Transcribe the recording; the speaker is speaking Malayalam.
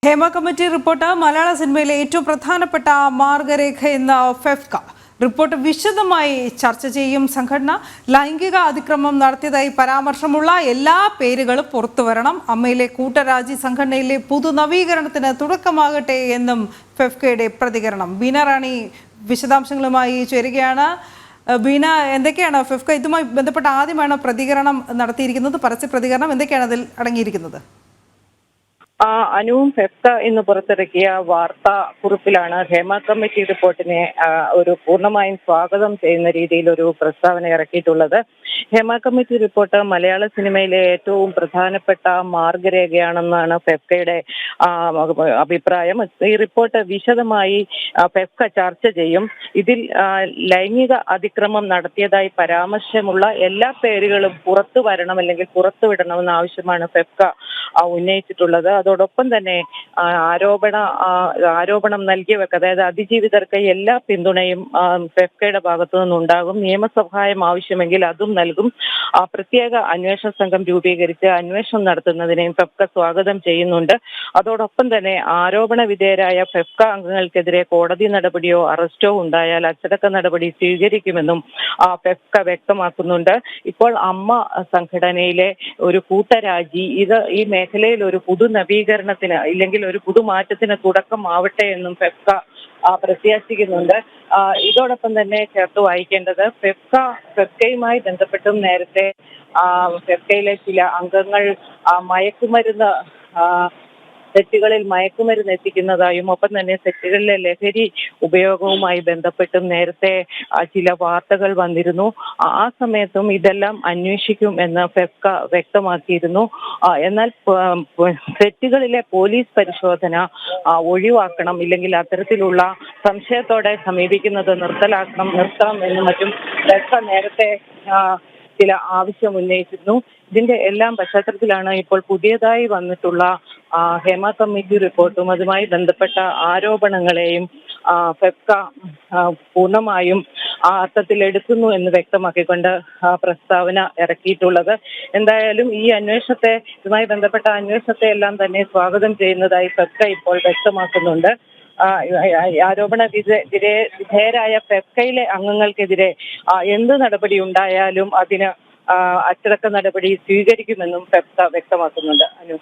ഹേമ കമ്മിറ്റി റിപ്പോർട്ട് മലയാള സിനിമയിലെ ഏറ്റവും പ്രധാനപ്പെട്ട മാർഗരേഖ എന്ന ഫെഫ്ക റിപ്പോർട്ട് വിശദമായി ചർച്ച ചെയ്യും. സംഘടന ലൈംഗിക അതിക്രമം നടത്തിയതായി പരാമർശമുള്ള എല്ലാ പേരുകളും പുറത്തുവരണം. അമ്മയിലെ കൂട്ടരാജി സംഘടനയിലെ പുതുനവീകരണത്തിന് തുടക്കമാകട്ടെ എന്നും ഫെഫ്കയുടെ പ്രതികരണം. ബീന റാണി വിശദാംശങ്ങളുമായി ചേരുകയാണ്. ബീന, എന്തൊക്കെയാണ് ഫെഫ്ക ഇതുമായി ബന്ധപ്പെട്ട ആദ്യമാണ് പ്രതികരണം നടത്തിയിരിക്കുന്നത്? പരസ്യ പ്രതികരണം എന്തൊക്കെയാണ് അതിൽ അടങ്ങിയിരിക്കുന്നത്? അനുവും ഫെഫ്ക ഇന്ന് പുറത്തിറക്കിയ വാർത്താ കുറിപ്പിലാണ് ഹേമ കമ്മിറ്റി റിപ്പോർട്ടിനെ ഒരു പൂർണ്ണമായും സ്വാഗതം ചെയ്യുന്ന രീതിയിൽ ഒരു പ്രസ്താവന ഇറക്കിയിട്ടുള്ളത്. ഹേമ കമ്മിറ്റി റിപ്പോർട്ട് മലയാള സിനിമയിലെ ഏറ്റവും പ്രധാനപ്പെട്ട മാർഗരേഖയാണെന്നാണ് ഫെഫ്കയുടെ അഭിപ്രായം. ഈ റിപ്പോർട്ട് വിശദമായി ഫെഫ്ക ചർച്ച ചെയ്യും. ഇതിൽ ലൈംഗിക അതിക്രമം നടത്തിയതായി പരാമർശമുള്ള എല്ലാ പേരുകളും പുറത്തു വരണം അല്ലെങ്കിൽ പുറത്തുവിടണമെന്ന ആവശ്യമാണ് ഫെഫ്ക ഉന്നയിച്ചിട്ടുള്ളത്. അതോടൊപ്പം തന്നെ ആരോപണം നൽകിയവർക്ക്, അതായത് അതിജീവിതർക്ക് എല്ലാ പിന്തുണയും ഫെഫ്കയുടെ ഭാഗത്തു നിന്നുണ്ടാകും. നിയമസഹായം ആവശ്യമെങ്കിൽ അതും നൽകും. പ്രത്യേക അന്വേഷണ സംഘം രൂപീകരിച്ച് അന്വേഷണം നടത്തുന്നതിനെയും ഫെഫ്ക സ്വാഗതം ചെയ്യുന്നുണ്ട്. അതോടൊപ്പം തന്നെ ആരോപണ വിധേയരായ ഫെഫ്ക അംഗങ്ങൾക്കെതിരെ കോടതി നടപടിയോ അറസ്റ്റോ ഉണ്ടായാൽ അച്ചടക്ക നടപടി സ്വീകരിക്കുമെന്നും ഫെഫ്ക വ്യക്തമാക്കുന്നുണ്ട്. ഇപ്പോൾ അമ്മ സംഘടനയിലെ ഒരു കൂട്ടരാജി ഈ മേഖലയിൽ ഒരു നവീകരണത്തിന് ഇല്ലെങ്കിൽ ഒരു പുതുമാറ്റത്തിന് തുടക്കമാവട്ടെ എന്നും ഫെഫ്ക പ്രത്യാശിക്കുന്നുണ്ട്. ഇതോടൊപ്പം തന്നെ ചേർത്ത് വായിക്കേണ്ടത്, ഫെഫ്കയുമായി ബന്ധപ്പെട്ടും നേരത്തെ ഫെഫ്കയിലെ ചില അംഗങ്ങൾ മയക്കുമരുന്ന് സെറ്റുകളിൽ മയക്കുമരുന്ന് എത്തിക്കുന്നതായും ഒപ്പം തന്നെ സെറ്റുകളിലെ ലഹരി ഉപയോഗവുമായി ബന്ധപ്പെട്ടും നേരത്തെ ചില വാർത്തകൾ വന്നിരുന്നു. ആ സമയത്തും ഇതെല്ലാം അന്വേഷിക്കും എന്ന് ഫെഫ്ക വ്യക്തമാക്കിയിരുന്നു. എന്നാൽ സെറ്റുകളിലെ പോലീസ് പരിശോധന ഒഴിവാക്കണം, ഇല്ലെങ്കിൽ അത്തരത്തിലുള്ള സംശയത്തോടെ സമീപിക്കുന്നത് നിർത്തണം എന്നും മറ്റും ഫെഫ്ക നേരത്തെ ചില ആവശ്യം ഉന്നയിച്ചിരുന്നു. ഇതിന്റെ എല്ലാം പശ്ചാത്തലത്തിലാണ് ഇപ്പോൾ പുതിയതായി വന്നിട്ടുള്ള ഹേമ കമ്മിറ്റി റിപ്പോർട്ടും അതുമായി ബന്ധപ്പെട്ട ആരോപണങ്ങളെയും ഫെഫ്ക പൂർണ്ണമായും അർത്ഥത്തിൽ എടുക്കുന്നു എന്ന് വ്യക്തമാക്കിക്കൊണ്ട് പ്രസ്താവന ഇറക്കിയിട്ടുള്ളത്. എന്തായാലും ഇതുമായി ബന്ധപ്പെട്ട അന്വേഷണത്തെ എല്ലാം തന്നെ സ്വാഗതം ചെയ്യുന്നതായി ഫെഫ്ക ഇപ്പോൾ വ്യക്തമാക്കുന്നുണ്ട്. ആരോപണ വിധേയരായ ഫെഫ്കയിലെ അംഗങ്ങൾക്കെതിരെ എന്ത് നടപടി ഉണ്ടായാലും അതിന് അച്ചടക്ക നടപടി സ്വീകരിക്കുമെന്നും ഫെഫ്ക വ്യക്തമാക്കുന്നുണ്ട്. അനു.